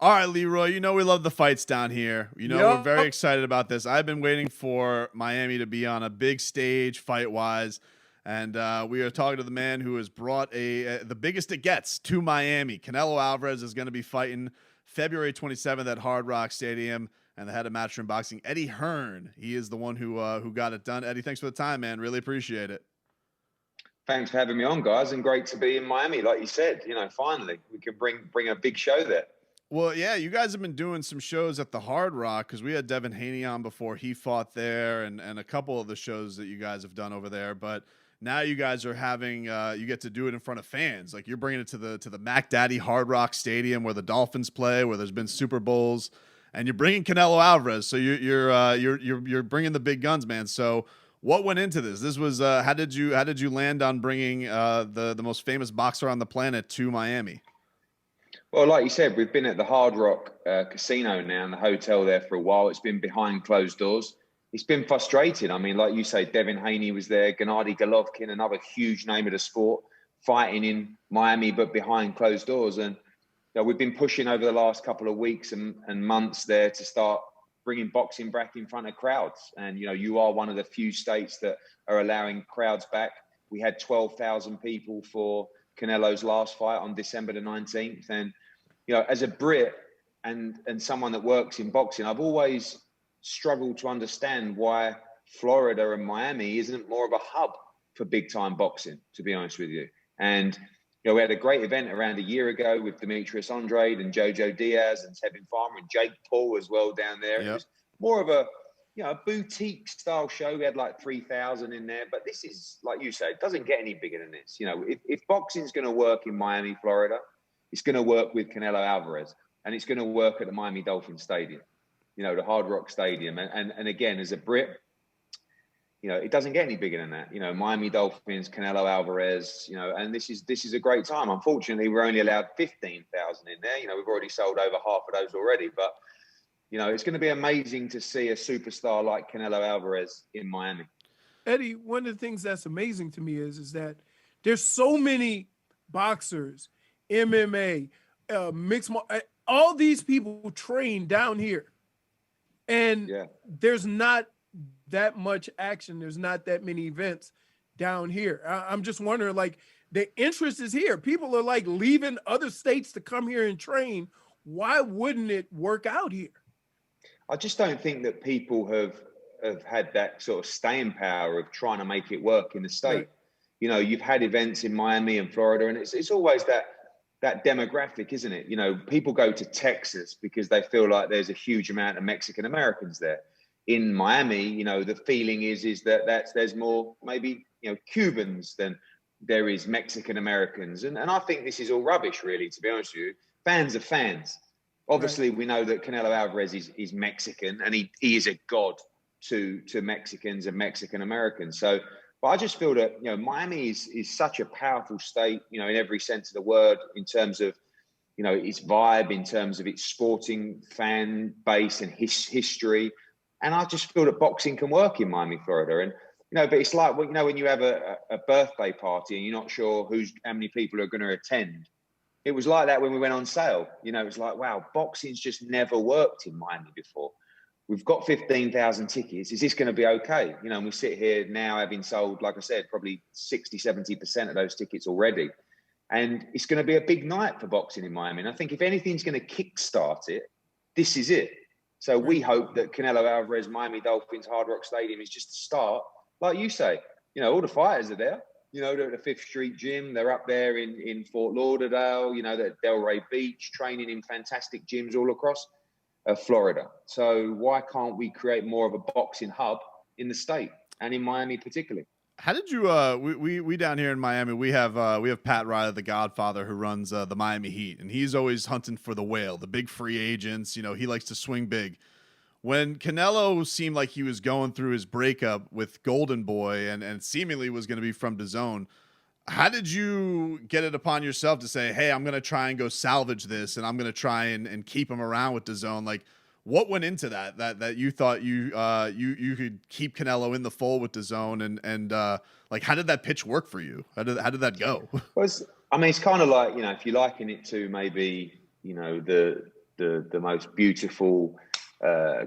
All right, Leroy, you know we love the fights down here. You know we're very Yup. excited about this. I've been waiting for Miami to be on a big stage fight-wise, and we are talking to the man who has brought the biggest it gets to Miami. Canelo Alvarez is going to be fighting February 27th at Hard Rock Stadium, and the head of Matchroom Boxing, Eddie Hearn. He is the one who got it done. Eddie, thanks for the time, man. Really appreciate it. Thanks for having me on, guys, and great to be in Miami. Like you said, finally we can bring a big show there. Well, yeah, you guys have been doing some shows at the Hard Rock because we had Devin Haney on before he fought there, and a couple of the shows that you guys have done over there. But now you guys are having you get to do it in front of fans. Like you're bringing it to the Mac Daddy Hard Rock Stadium where the Dolphins play, where there's been Super Bowls, and you're bringing Canelo Alvarez. So you're bringing the big guns, man. So what went into this? This was how did you land on bringing the most famous boxer on the planet to Miami? Well, like you said, we've been at the Hard Rock Casino now and the hotel there for a while. It's been behind closed doors. It's been frustrating. I mean, like you say, Devin Haney was there, Gennady Golovkin, another huge name of the sport, fighting in Miami, but behind closed doors. And we've been pushing over the last couple of weeks and months there to start bringing boxing back in front of crowds. And, you are one of the few states that are allowing crowds back. We had 12,000 people for Canelo's last fight on December the 19th. And, as a Brit and someone that works in boxing, I've always struggled to understand why Florida and Miami isn't more of a hub for big time boxing, to be honest with you. And, we had a great event around a year ago with Demetrius Andrade and Jojo Diaz and Tevin Farmer and Jake Paul as well down there. Yep. It was more of a boutique style show. We had like 3,000 in there, but this is, like you say, it doesn't get any bigger than this. If boxing's going to work in Miami, Florida, it's going to work with Canelo Alvarez, and it's going to work at the Miami Dolphins Stadium, the Hard Rock Stadium. And again, as a Brit, it doesn't get any bigger than that. Miami Dolphins, Canelo Alvarez, and this is a great time. Unfortunately, we're only allowed 15,000 in there. We've already sold over half of those already, but it's going to be amazing to see a superstar like Canelo Alvarez in Miami. Eddie, one of the things that's amazing to me is that there's so many boxers, MMA, mixed, all these people train down here. And there's not that much action. There's not that many events down here. I'm just wondering, like, the interest is here. People are like leaving other states to come here and train. Why wouldn't it work out here? I just don't think that people have had that sort of staying power of trying to make it work in the state. Right. You've had events in Miami and Florida, and it's always that demographic, isn't it? People go to Texas because they feel like there's a huge amount of Mexican Americans there. In Miami, the feeling is that there's more maybe Cubans than there is Mexican Americans, and I think this is all rubbish, really. To be honest with you, fans are fans. Obviously, we know that Canelo Alvarez is Mexican, and he is a god to Mexicans and Mexican Americans. So, but I just feel that Miami is such a powerful state, in every sense of the word, in terms of its vibe, in terms of its sporting fan base and history. And I just feel that boxing can work in Miami, Florida. And but it's like when you have a birthday party and you're not sure how many people are going to attend. It was like that when we went on sale. It was like, wow, boxing's just never worked in Miami before. We've got 15,000 tickets. Is this going to be okay? And we sit here now having sold, like I said, probably 60, 70% of those tickets already. And it's going to be a big night for boxing in Miami. And I think if anything's going to kickstart it, this is it. So we hope that Canelo Alvarez, Miami Dolphins, Hard Rock Stadium is just a start. Like you say, all the fighters are there. They're at the Fifth Street Gym. They're up there in Fort Lauderdale. They're at Delray Beach, training in fantastic gyms all across Florida. So why can't we create more of a boxing hub in the state and in Miami particularly? How did you we down here in Miami, we have Pat Riley, the Godfather, who runs the Miami Heat, and he's always hunting for the whale, the big free agents. He likes to swing big. When Canelo seemed like he was going through his breakup with Golden Boy and seemingly was going to be from DAZN, how did you get it upon yourself to say, hey, I'm going to try and go salvage this, and I'm going to try and keep him around with DAZN? Like, what went into that you thought you could keep Canelo in the fold with DAZN, and like, how did that pitch work for you? How did that go? Well, it's kind of like, if you liken it to maybe, the the most beautiful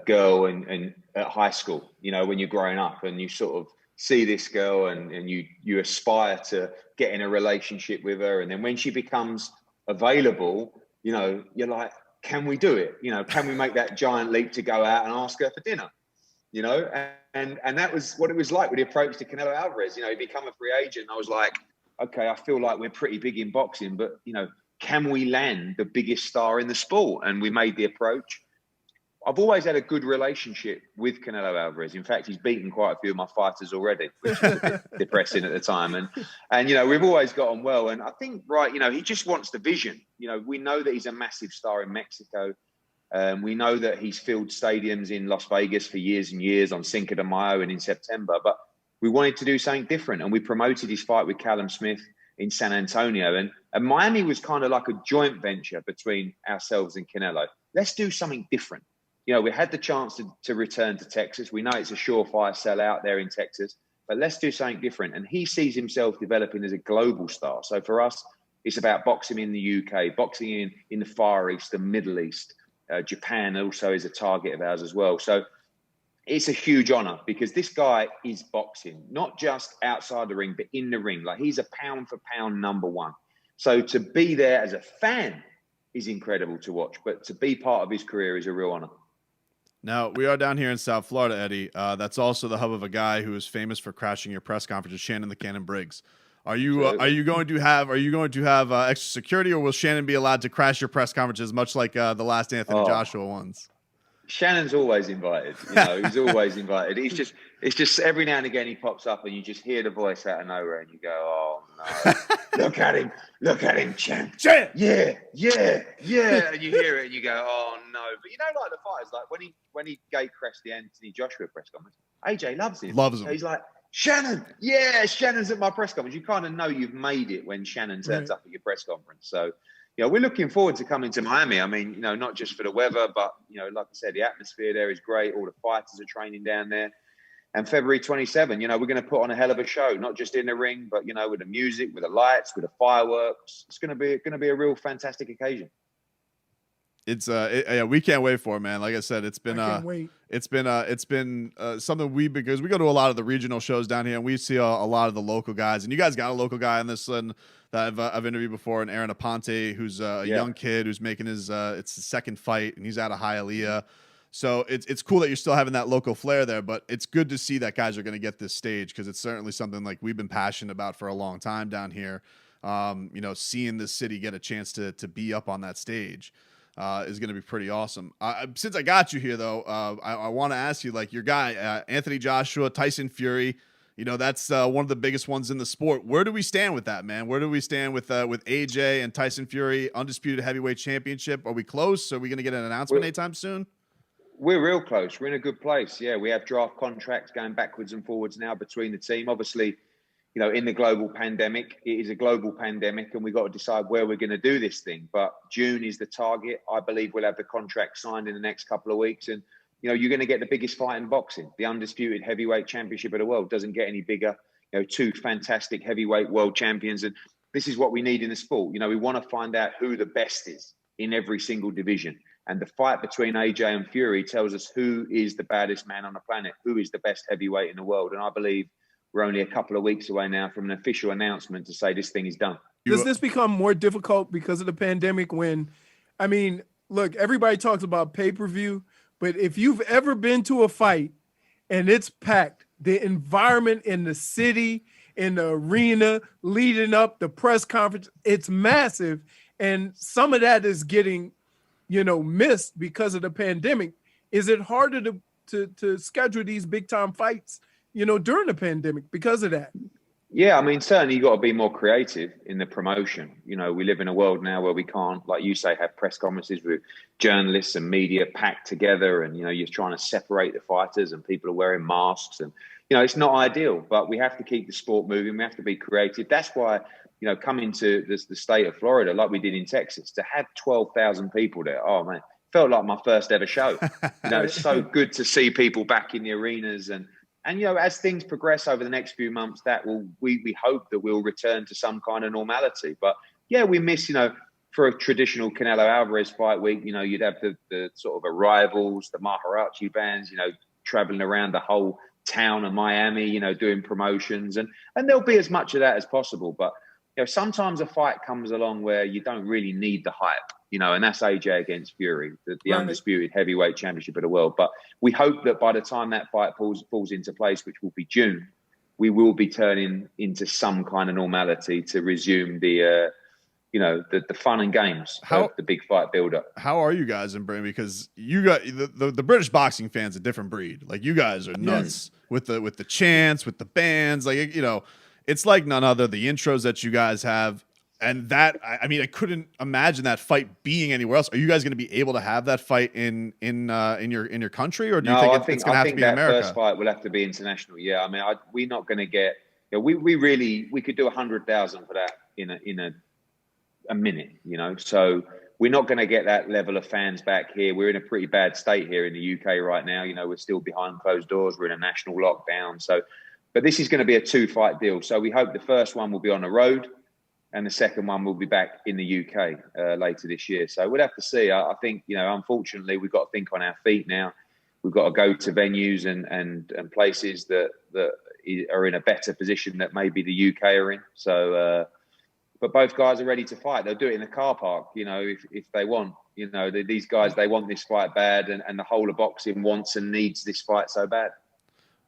girl and at high school, you know, when you're growing up and you sort of see this girl and you aspire to get in a relationship with her. And then when she becomes available, you know, you're like, can we do it? You know, can we make that giant leap to go out and ask her for dinner? You know, and that was what it was like with the approach to Canelo Alvarez. You know, he become a free agent. I was like, okay, I feel like we're pretty big in boxing, but, you know, can we land the biggest star in the sport? And we made the approach. I've always had a good relationship with Canelo Alvarez. In fact, he's beaten quite a few of my fighters already, which was a bit depressing at the time. And you know, we've always got on well. And I think, right, you know, he just wants the vision. You know, we know that he's a massive star in Mexico. We know that he's filled stadiums in Las Vegas for years and years on Cinco de Mayo and in September. But we wanted to do something different. And we promoted his fight with Callum Smith in San Antonio. And Miami was kind of like a joint venture between ourselves and Canelo. Let's do something different. You know, we had the chance to return to Texas. We know it's a surefire sellout there in Texas, but let's do something different. And he sees himself developing as a global star. So for us, it's about boxing in the UK, boxing in the Far East, the Middle East. Japan also is a target of ours as well. So it's a huge honor because this guy is boxing, not just outside the ring, but in the ring. Like, he's a pound for pound number one. So to be there as a fan is incredible to watch, but to be part of his career is a real honor. Now, we are down here in South Florida, Eddie. That's also the hub of a guy who is famous for crashing your press conferences, Shannon the Cannon Briggs. Are you going to have extra security, or will Shannon be allowed to crash your press conferences, much like the last Anthony Joshua ones? Shannon's always invited. You know, he's always invited. It's just every now and again he pops up and you just hear the voice out of nowhere and you go, oh no, look at him, Chan. Yeah. And you hear it and you go, oh no. But you know, like the fighters, like when he gate crashed the Anthony Joshua press conference, AJ loves him. So he's like, Shannon, yeah, Shannon's at my press conference. You kind of know you've made it when Shannon turns up at your press conference. So, you know, we're looking forward to coming to Miami. I mean, you know, not just for the weather, but, you know, like I said, the atmosphere there is great. All the fighters are training down there. And February 27, you know, we're going to put on a hell of a show, not just in the ring, but, you know, with the music, with the lights, with the fireworks. It's going to be a real fantastic occasion. It's yeah, we can't wait for it, man. Like I said, it's been something because we go to a lot of the regional shows down here and we see a lot of the local guys, and you guys got a local guy on this one that I've interviewed before, and Aaron Aponte, who's a young kid who's making his it's his second fight, and he's out of Hialeah. So it's cool that you're still having that local flair there, but it's good to see that guys are going to get this stage, because it's certainly something like we've been passionate about for a long time down here. You know, seeing this city get a chance to be up on that stage is going to be pretty awesome. Since I got you here, though, I want to ask you, like, your guy, Anthony Joshua, Tyson Fury, you know, that's one of the biggest ones in the sport. Where do we stand with that, man? Where do we stand with AJ and Tyson Fury, undisputed heavyweight championship? Are we close? Are we going to get an announcement anytime soon? We're real close. We're in a good place. Yeah, we have draft contracts going backwards and forwards now between the team. Obviously, you know, in the global pandemic, it is a global pandemic, and we've got to decide where we're going to do this thing. But June is the target. I believe we'll have the contract signed in the next couple of weeks. And, you know, you're going to get the biggest fight in boxing. The undisputed heavyweight championship of the world doesn't get any bigger. You know, two fantastic heavyweight world champions. And this is what we need in the sport. You know, we want to find out who the best is in every single division. And the fight between AJ and Fury tells us who is the baddest man on the planet, who is the best heavyweight in the world. And I believe we're only a couple of weeks away now from an official announcement to say this thing is done. Does this become more difficult because of the pandemic? I mean, look, everybody talks about pay-per-view, but if you've ever been to a fight and it's packed, the environment in the city, in the arena, leading up, the press conference, it's massive. And some of that is getting, you know, missed because of the pandemic. Is it harder to schedule these big time fights, you know, during the pandemic because of that? Yeah, I mean, certainly you got to be more creative in the promotion. You know, we live in a world now where we can't, like you say, have press conferences with journalists and media packed together, and, you know, you're trying to separate the fighters and people are wearing masks, and, you know, it's not ideal, but we have to keep the sport moving. We have to be creative. That's why, you know, coming to the state of Florida, like we did in Texas, to have 12,000 people there, oh man, felt like my first ever show. You know, it's so good to see people back in the arenas, and you know, as things progress over the next few months, we hope that we'll return to some kind of normality. But yeah, we miss, you know, for a traditional Canelo Alvarez fight week, you know, you'd have the sort of arrivals, the mariachi bands, you know, traveling around the whole town of Miami, you know, doing promotions, and there'll be as much of that as possible. But, you know, sometimes a fight comes along where you don't really need the hype, you know, and that's AJ against Fury, the undisputed heavyweight championship of the world. But we hope that by the time that fight falls into place, which will be June, we will be turning into some kind of normality to resume the fun and games of the big fight build-up. How are you guys in Britain? Because you got the British boxing fans a different breed. Like, you guys are nuts with the chants, with the bands. Like, you know, it's like none other. The intros that you guys have, and that, I mean, I couldn't imagine that fight being anywhere else. Are you guys going to be able to have that fight in your country, or do you think it's going to have to be in America? First fight will have to be international. Yeah, I mean, we're not going to get. You know, we could do 100,000 for that in a minute, you know. So we're not going to get that level of fans back here. We're in a pretty bad state here in the UK right now. You know, we're still behind closed doors. We're in a national lockdown. So, but this is going to be a 2-fight deal. So we hope the first one will be on the road, and the second one will be back in the UK later this year. So we'll have to see. I think, you know, unfortunately, we've got to think on our feet now. We've got to go to venues and places that are in a better position that maybe the UK are in. So, but both guys are ready to fight. They'll do it in the car park, you know, if they want. You know, these guys, they want this fight bad, and the whole of boxing wants and needs this fight so bad.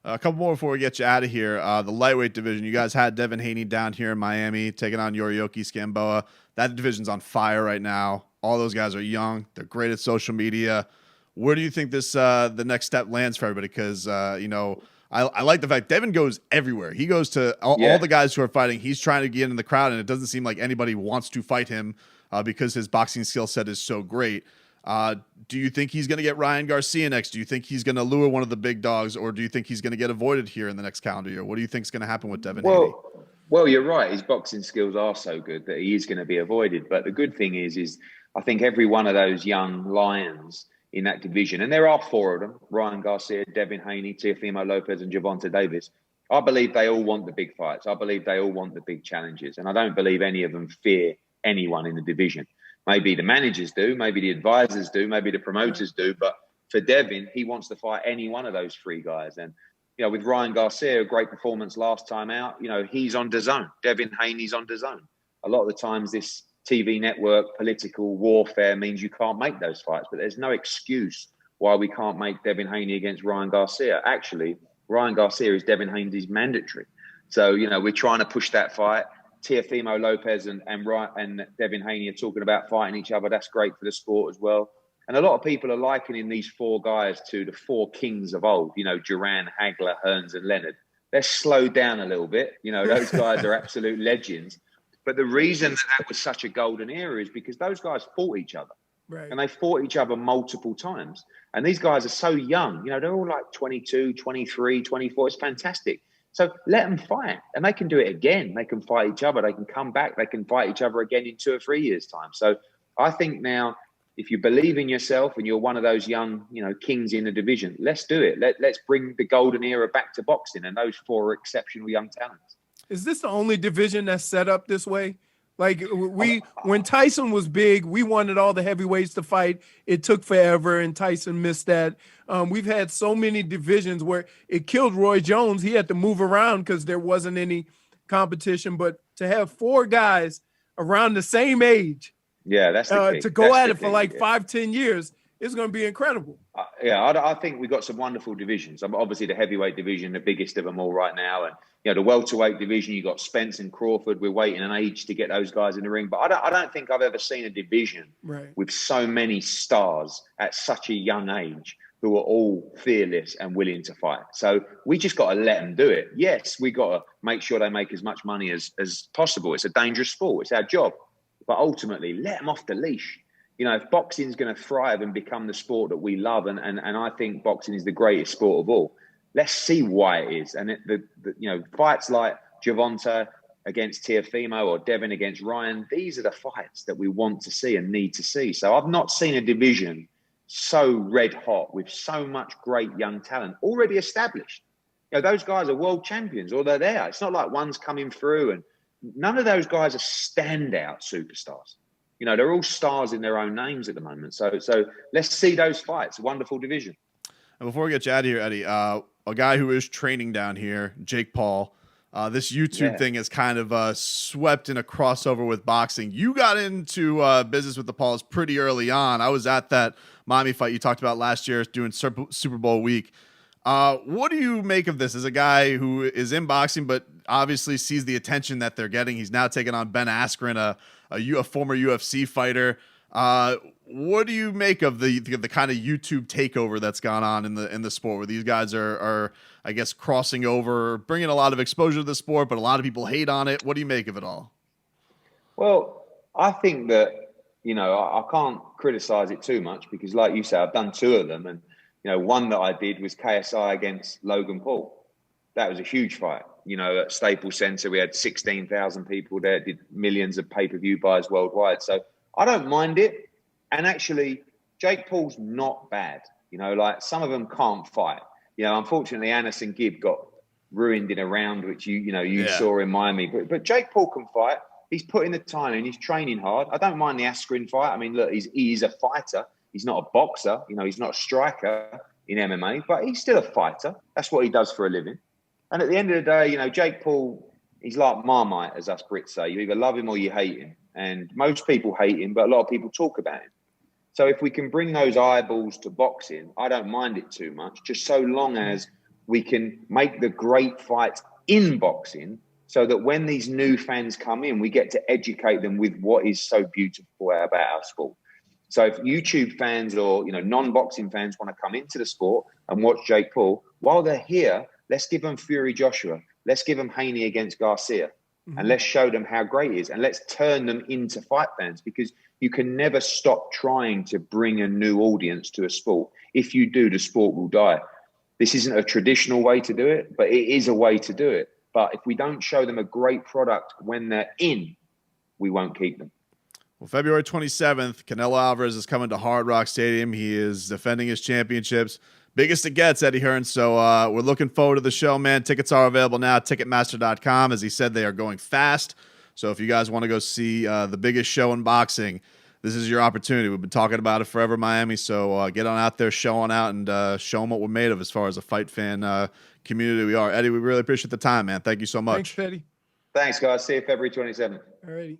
A couple more before we get you out of here. The lightweight division, you guys had Devin Haney down here in Miami taking on Yorioki Scamboa. That division's on fire right now. All those guys are young. They're great at social media. Where do you think this the next step lands for everybody? Because, you know, I like the fact Devin goes everywhere. He goes to all the guys who are fighting. He's trying to get in the crowd, and it doesn't seem like anybody wants to fight him because his boxing skill set is so great. Do you think he's going to get Ryan Garcia next? Do you think he's going to lure one of the big dogs, or do you think he's going to get avoided here in the next calendar year? What do you think is going to happen with Devin Haney? Well, you're right. His boxing skills are so good that he is going to be avoided. But the good thing is I think every one of those young lions in that division, and there are 4 of them, Ryan Garcia, Devin Haney, Teofimo Lopez, and Gervonta Davis, I believe they all want the big fights. I believe they all want the big challenges. And I don't believe any of them fear anyone in the division. Maybe the managers do, maybe the advisors do, maybe the promoters do. But for Devin, he wants to fight any one of those 3 guys. And, you know, with Ryan Garcia, a great performance last time out, you know, he's on DAZN. Devin Haney's on DAZN. A lot of the times this TV network political warfare means you can't make those fights, but there's no excuse why we can't make Devin Haney against Ryan Garcia. Actually, Ryan Garcia is Devin Haney's mandatory. So, you know, we're trying to push that fight. Teofimo Lopez and Devin Haney are talking about fighting each other. That's great for the sport as well. And a lot of people are likening these 4 guys to the 4 kings of old, you know, Duran, Hagler, Hearns, and Leonard. They're slowed down a little bit. You know, those guys are absolute legends. But the reason that was such a golden era is because those guys fought each other. Right. And they fought each other multiple times. And these guys are so young. You know, they're all like 22, 23, 24. It's fantastic. So let them fight, and they can do it again. They can fight each other. They can come back. They can fight each other again in 2 or 3 years' time. So I think now, if you believe in yourself and you're one of those young, you know, kings in the division, let's do it. Let's bring the golden era back to boxing, and those 4 are exceptional young talents. Is this the only division that's set up this way? Like, when Tyson was big, we wanted all the heavyweights to fight. It took forever, and Tyson missed that. We've had so many divisions where it killed Roy Jones. He had to move around because there wasn't any competition. But to have 4 guys around the same age, that's the to go at it for like 5-10 years, it's going to be incredible. I think we've got some wonderful divisions. Obviously, the heavyweight division, the biggest of them all right now, and you know, the welterweight division, you've got Spence and Crawford. We're waiting an age to get those guys in the ring. But I don't think I've ever seen a division with so many stars at such a young age who are all fearless and willing to fight. So we just got to let them do it. Yes, we got to make sure they make as much money as possible. It's a dangerous sport. It's our job. But ultimately, let them off the leash. You know, if boxing's going to thrive and become the sport that we love, and I think boxing is the greatest sport of all, let's see why it is. And you know, fights like Gervonta against Teofimo or Devin against Ryan, these are the fights that we want to see and need to see. So I've not seen a division so red hot with so much great young talent already established. You know, those guys are world champions, or they're there. It's not like one's coming through, and none of those guys are standout superstars. You know, they're all stars in their own names at the moment. So let's see those fights. Wonderful division. And before we get you out of here, Eddie, a guy who is training down here, Jake Paul. This YouTube thing is kind of swept in a crossover with boxing. You got into business with the Pauls pretty early on. I was at that Miami fight you talked about last year doing Super Bowl week. What do you make of this as a guy who is in boxing, but obviously sees the attention that they're getting? He's now taking on Ben Askren, a former UFC fighter. What do you make of the kind of YouTube takeover that's gone on in the sport, where these guys are I guess crossing over, bringing a lot of exposure to the sport, but a lot of people hate on it? What do you make of it all? Well, I think that, you know, I can't criticize it too much because, like you said, I've done 2 of them, and you know, one that I did was KSI against Logan Paul. That was a huge fight. You know, at Staples Center, we had 16,000 people there, did millions of pay-per-view buys worldwide. So I don't mind it. And actually, Jake Paul's not bad. You know, like some of them can't fight. You know, unfortunately, Anderson Gibb got ruined in a round, which you saw in Miami. But Jake Paul can fight. He's putting the time in. He's training hard. I don't mind the Askren fight. I mean, look, he is a fighter. He's not a boxer. You know, he's not a striker in MMA, but he's still a fighter. That's what he does for a living. And at the end of the day, you know, Jake Paul, he's like Marmite, as us Brits say. You either love him or you hate him. And most people hate him, but a lot of people talk about him. So if we can bring those eyeballs to boxing, I don't mind it too much, just so long as we can make the great fights in boxing so that when these new fans come in, we get to educate them with what is so beautiful about our sport. So if YouTube fans or, you know, non-boxing fans want to come into the sport and watch Jake Paul, while they're here, let's give them Fury Joshua. Let's give them Haney against Garcia. And let's show them how great he is. And let's turn them into fight fans, because you can never stop trying to bring a new audience to a sport. If you do, the sport will die. This isn't a traditional way to do it, but it is a way to do it. But if we don't show them a great product when they're in, we won't keep them. Well, February 27th, Canelo Alvarez is coming to Hard Rock Stadium. He is defending his championships. Biggest it gets, Eddie Hearn. So we're looking forward to the show, man. Tickets are available now at Ticketmaster.com. As he said, they are going fast. So if you guys want to go see the biggest show in boxing, this is your opportunity. We've been talking about it forever, Miami. So get on out there, show on out, and show them what we're made of as far as a fight fan community we are. Eddie, we really appreciate the time, man. Thank you so much. Thanks, Eddie. Thanks, guys. See you February 27th. All righty.